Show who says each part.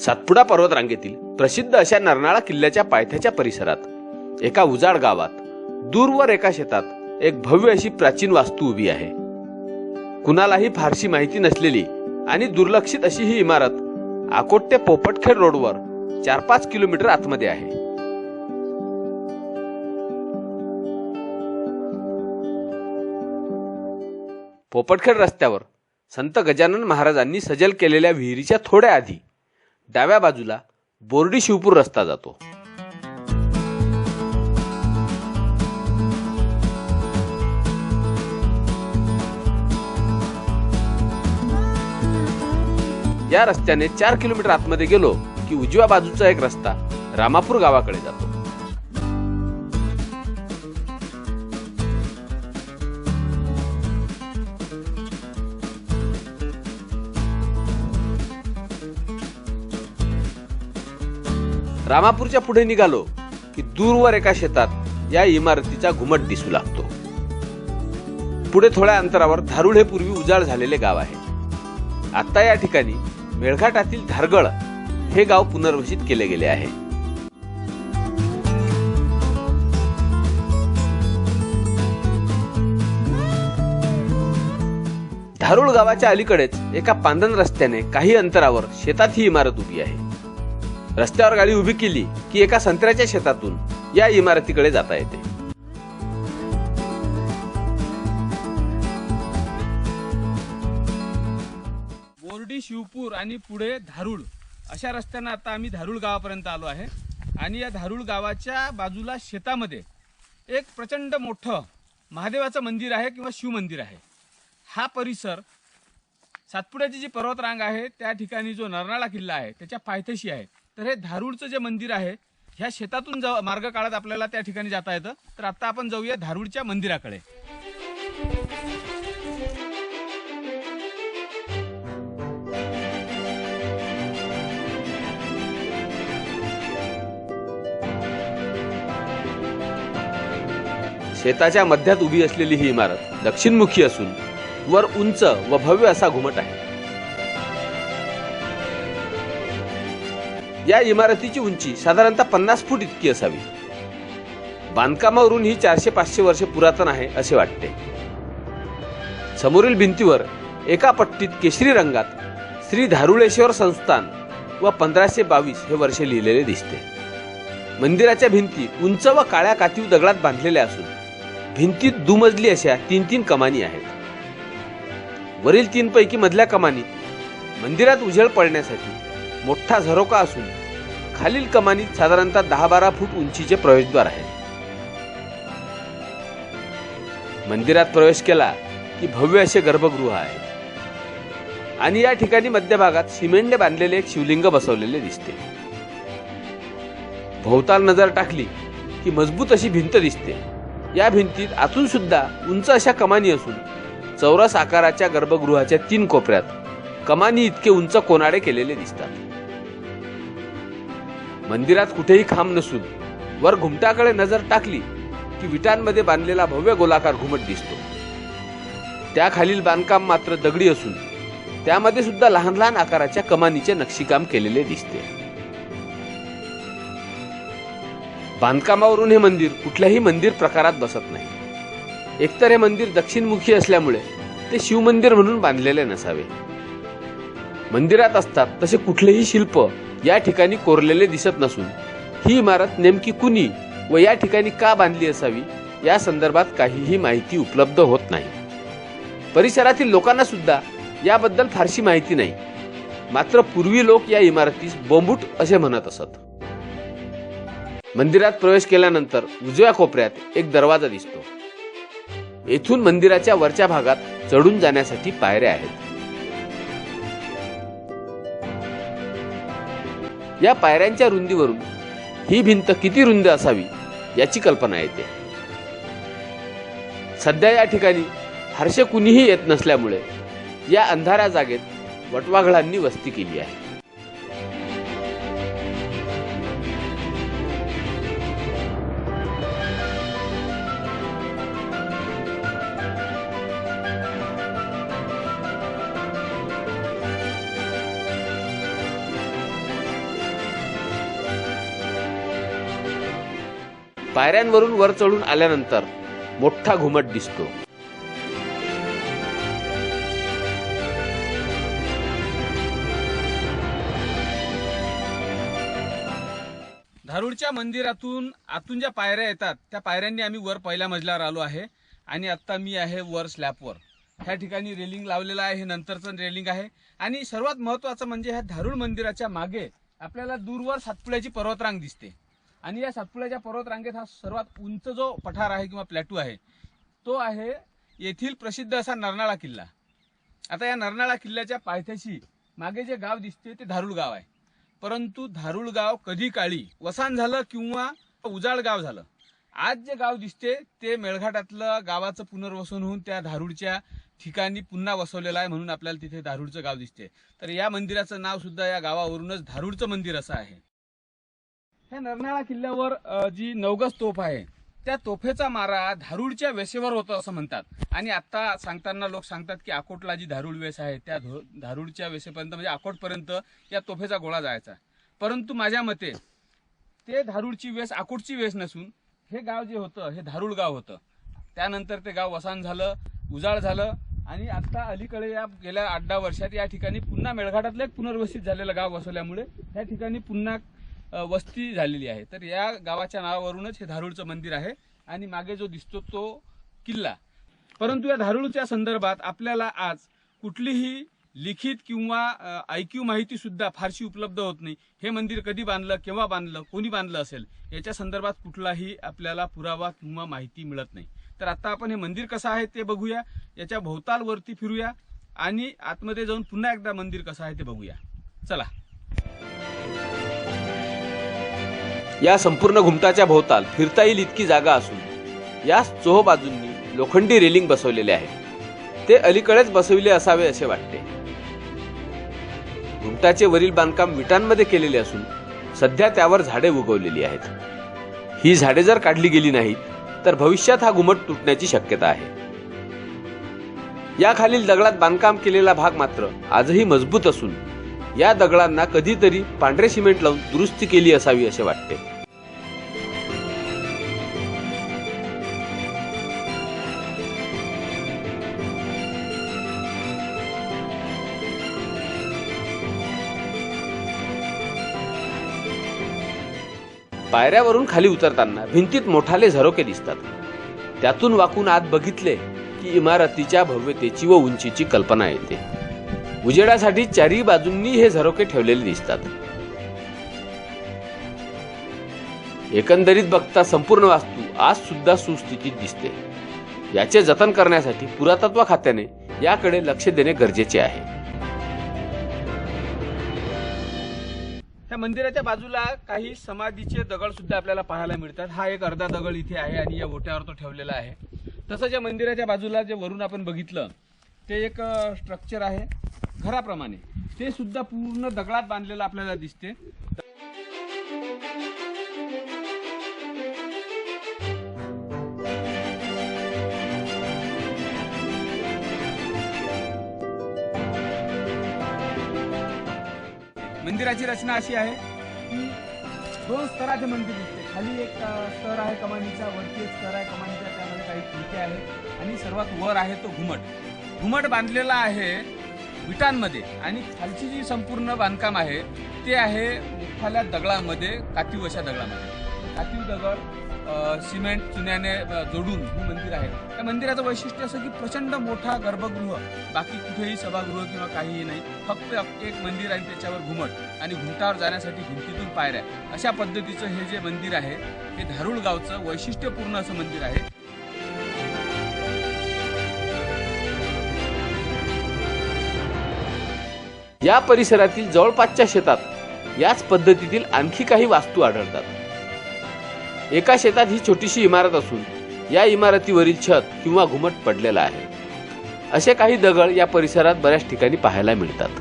Speaker 1: सातपुडा पर्वतरांगेतील प्रसिद्ध अशा नरनाळा किल्ल्याच्या पायथ्याच्या परिसरात एका उजाड गावात दूरवर एका शेतात एक भव्य अशी प्राचीन वास्तू उभी आहे. कुणालाही फारशी माहिती नसलेली आणि दुर्लक्षित अशी ही इमारत अकोट ते पोपटखेड रोडवर 4-5 किलोमीटर आतमध्ये आहे. पोपटखेड रस्त्यावर संत गजानन महाराजांनी सजल केलेल्या विहिरीच्या थोड्या आधी डाव्या बाजूला बोर्डी शिवपूर रस्ता जातो. या रस्त्याने 4 किलोमीटर आतमध्ये गेलो की उजव्या बाजूचा एक रस्ता रामापूर गावाकडे जातो. रामापूरच्या पुढे निघालो की दूरवर एका शेतात या इमारतीचा घुमट दिसू लागतो. पुढे थोड्या अंतरावर धारूळ हे पूर्वी उजाड झालेले गाव आहे. आता या ठिकाणी मेळघाटातील धारगळ हे गाव पुनर्वसित केले गेले आहे. धारूळ गावाच्या अलीकडेच एका पांदन रस्त्याने काही अंतरावर शेतात ही इमारत उभी आहे. रस्त्यावर गाडी उभी केली की एका संत्र्याच्या शेतातून या इमारतीकडे जाता येते. बोर्डी शिवपूर आणि पुढे धारूळ अशा रस्त्याने आता आम्ही धारूळ गावापर्यंत आलो आहे. आणि या धारूळ गावाच्या बाजूला शेतामध्ये एक प्रचंड मोठं महादेवाचं मंदिर आहे किंवा शिव मंदिर आहे. हा परिसर सातपुड्याची जी पर्वतरांग आहे त्या ठिकाणी जो नरनाळा किल्ला आहे त्याच्या पायथ्याशी आहे. तर हे धारूळचं जे मंदिर आहे ह्या शेतातून मार्ग काढत आपल्याला त्या ठिकाणी जाता येतं. तर आता आपण जाऊया धारूळच्या मंदिराकडे. शेताच्या मध्यात उभी असलेली ही इमारत दक्षिणमुखी असून वर उंच व भव्य असा घुमट आहे. या इमारतीची उंची साधारणतः 50 फूट इतकी असावी. बांधकामावरून ही 400-500 वर्षे पुरातन आहे असे वाटते. समोरील भिंतीवर एका पट्टीत केशरी रंगात श्री धारुळेश्वर संस्थान व 1522 हे वर्ष लिहिलेले दिसते. मंदिराच्या भिंती उंच व काळ्या कातीव दगडात बांधलेल्या असून भिंतीत दुमजली अशा 3-3 कमानी आहेत. वरील 3 पैकी मधल्या कमानीत मंदिरात उजेड पडण्यासाठी मोठा झरोका असून खालील कमानीत साधारणतः 10-12 फूट उंचीचे प्रवेशद्वार आहे. मंदिरात प्रवेश केला की भव्य असे गर्भगृह आहे आणि या ठिकाणी मध्यभागात सिमेंटने बांधलेले एक शिवलिंग बसवलेले दिसते. भोवताल नजर टाकली की मजबूत अशी भिंत दिसते. या भिंतीत आतून सुद्धा उंच अशा कमानी असून चौरस आकाराच्या गर्भगृहाच्या 3 कोपऱ्यात कमानी इतके उंच कोनाडे केलेले दिसतात. मंदिरात कुठेही खांब नसून वर घुमटाकडे नजर टाकली की विटांमध्ये बांधलेला भव्य गोलाकार घुमट दिसतो. त्याखालील बांधकाम मात्र दगडी असून त्यामध्ये सुद्धा लहान लहान आकाराच्या कमानीचे नक्षीकाम केलेले दिसते. बांधकामावरून हे मंदिर कुठल्याही मंदिर प्रकारात बसत नाही. एकतर हे मंदिर दक्षिणमुखी असल्यामुळे ते शिवमंदिर म्हणून बांधलेले नसावे. मंदिरात असतात तसे कुठलेही शिल्प या ठिकाणी कोरलेले दिसत नसून ही इमारत नेमकी कुणी व या ठिकाणी का बांधली असावी या संदर्भात काहीही माहिती उपलब्ध होत नाही. परिसरातील लोकांना सुद्धा याबद्दल फारशी माहिती नाही. मात्र पूर्वी लोक या इमारतीस बोंबूट असे म्हणत असत. मंदिरात प्रवेश केल्यानंतर उजव्या कोपऱ्यात एक दरवाजा दिसतो. येथून मंदिराच्या वरच्या भागात चढून जाण्यासाठी पायऱ्या आहेत. या पायऱ्यांच्या रुंदीवरून ही भिंत किती रुंद असावी याची कल्पना येते. सध्या या ठिकाणी फारसे कुणीही येत नसल्यामुळे या अंधाऱ्या जागेत वटवाघळांनी वस्ती केली आहे. पायऱ्यांवरून वर चढून आल्यानंतर मोठा घुमट दिसतो.
Speaker 2: धारूरच्या मंदिरातून आतून ज्या पायऱ्या येतात त्या पायऱ्यांनी आम्ही वर पहिल्या मजल्यावर आलो आहे आणि आता मी आहे वर स्लॅबवर. ह्या ठिकाणी रेलिंग लावलेलं आहे, हे नंतरचं रेलिंग आहे. आणि सर्वात महत्त्वाचं म्हणजे ह्या धारूर मंदिराच्या मागे आपल्याला दूरवर सातपुड्याची पर्वतरांग दिसते. आणि या सातपुड्याच्या पर्वतरांगेत हा सर्वात उंच जो पठार आहे किंवा प्लॅटू आहे तो आहे येथील प्रसिद्ध असा नरनाळा किल्ला. आता या नरनाळा किल्ल्याच्या पायथ्याशी मागे जे गाव दिसते ते धारूर गाव आहे. परंतु धारूर गाव कधी काळी वसान झालं किंवा उजाड गाव झालं. आज जे गाव दिसते ते मेळघाटातलं गावाचं पुनर्वसन होऊन त्या धारूरच्या ठिकाणी पुन्हा वसवलेलं आहे, म्हणून आपल्याला तिथे धारूरचं गाव दिसते. तर या मंदिराचं नाव सुद्धा या गावावरूनच धारूरचं मंदिर असं आहे. ह्या नरनाळा किल्ल्यावर जी नवगज तोफ आहे त्या तोफेचा मारा धारूरच्या वेसेवर होतो असं म्हणतात. आणि आता सांगताना लोक सांगतात की अकोटला जी धारूर वेस आहे त्या धारूरच्या वेसेपर्यंत म्हणजे अकोटपर्यंत या तोफेचा गोळा जायचा. परंतु माझ्या मते ते धारूरची वेस अकोटची वेस नसून हे गाव जे होतं हे धारूर गाव होतं. त्यानंतर ते गाव वसान झालं, उजाड झालं आणि आता अलीकडे या गेल्या 8-10 वर्षात या ठिकाणी पुन्हा मेळघाटातलं एक पुनर्वसित झालेलं गाव वसवल्यामुळे या ठिकाणी पुन्हा वस्ती झालेली आहे. तर या गावाच्या नावावरूनच हे धारूरचं मंदिर आहे आणि मागे जो दिसतो तो किल्ला. परंतु या धारूरच्या संदर्भात आपल्याला आज कुठलीही लिखित किंवा ऐकीव माहिती सुद्धा फारशी उपलब्ध होत नाही. हे मंदिर कधी बांधलं, केव्हा बांधलं, कोणी बांधलं असेल याच्या संदर्भात कुठलाही आपल्याला पुरावा किंवा माहिती मिळत नाही. तर आता आपण हे मंदिर कसं आहे ते बघूया, याच्या भोवतालवरती फिरूया आणि आतमध्ये जाऊन पुन्हा एकदा मंदिर कसं आहे ते बघूया. चला.
Speaker 1: या संपूर्ण घुमटाच्या भोवताल फिरता येईल इतकी जागा असून यास चोह बाजूंनी लोखंडी रेलिंग बसवलेले आहे. ते अलीकडेच बसविले असावे असे वाटते. घुमटाचे वरील बांधकाम विटांमध्ये केलेले असून सध्या त्यावर झाडे उगवलेली आहेत. ही झाडे जर काढली गेली नाहीत तर भविष्यात हा घुमट तुटण्याची शक्यता आहे. या खालील दगडात बांधकाम केलेला भाग मात्र आजही मजबूत असून या दगडांना कधीतरी पांढरे सिमेंट लावून दुरुस्ती केली असावी असे वाटते. पायऱ्यावरून खाली उतरताना भिंतीत मोठाले झरोके दिसतात. त्यातून वाकून आत बघितले की इमारतीच्या भव्यतेची व उंचीची कल्पना येते. उजेडासाठी चारही बाजूंनी हे झरोके ठेवलेले दिसतात. एकंदरीत बघता संपूर्ण वास्तू आज सुद्धा सुस्थितीत दिसते. याचे जतन करण्यासाठी पुरातत्व खात्याने याकडे लक्ष देणे गरजेचे आहे.
Speaker 2: त्या मंदिराच्या बाजूला काही समाधीचे दगड सुद्धा आपल्याला पाहायला मिळतात. हा एक अर्धा दगड इथे आहे आणि या ओट्यावर तो ठेवलेला आहे. तसंच या मंदिराच्या बाजूला जे वरून आपण बघितलं ते एक स्ट्रक्चर आहे घराप्रमाणे, ते सुद्धा पूर्ण दगडात बांधलेलं आपल्याला दिसते. मंदिराची रचना अशी आहे की 2 स्तराचे मंदिर दिसते. खाली एक स्तर आहे कमानीचा, वरती एक स्तर आहे कमानीचा, त्यामध्ये काही खिडक्या आहेत आणि सर्वात वर आहे तो घुमट. घुमट बांधलेला आहे विटांमध्ये आणि खालची जी संपूर्ण बांधकाम आहे ते आहे मोठ्या दगडामध्ये, कातीव अशा दगडामध्ये. कातीव दगड सिमेंट चुन्याने जोडून हे मंदिर आहे. त्या मंदिराचं वैशिष्ट्य असं की प्रचंड मोठा गर्भगृह, बाकी कुठेही सभागृह किंवा काहीही नाही, फक्त एक मंदिर आणि त्याच्यावर घुमट आणि घुमटावर जाण्यासाठी भिंतीतून पायऱ्या, अशा पद्धतीचं हे जे मंदिर आहे हे धारूर गावचं वैशिष्ट्यपूर्ण असं मंदिर आहे.
Speaker 1: या परिसरातील जवळपासच्या शेतात याच पद्धतीतील आणखी काही वास्तू आढळतात. एका शेतात ही छोटीशी इमारत असून या इमारतीवरील छत किंवा घुमट पडलेला आहे. असे काही दगड या परिसरात बऱ्याच ठिकाणी पाहायला मिळतात.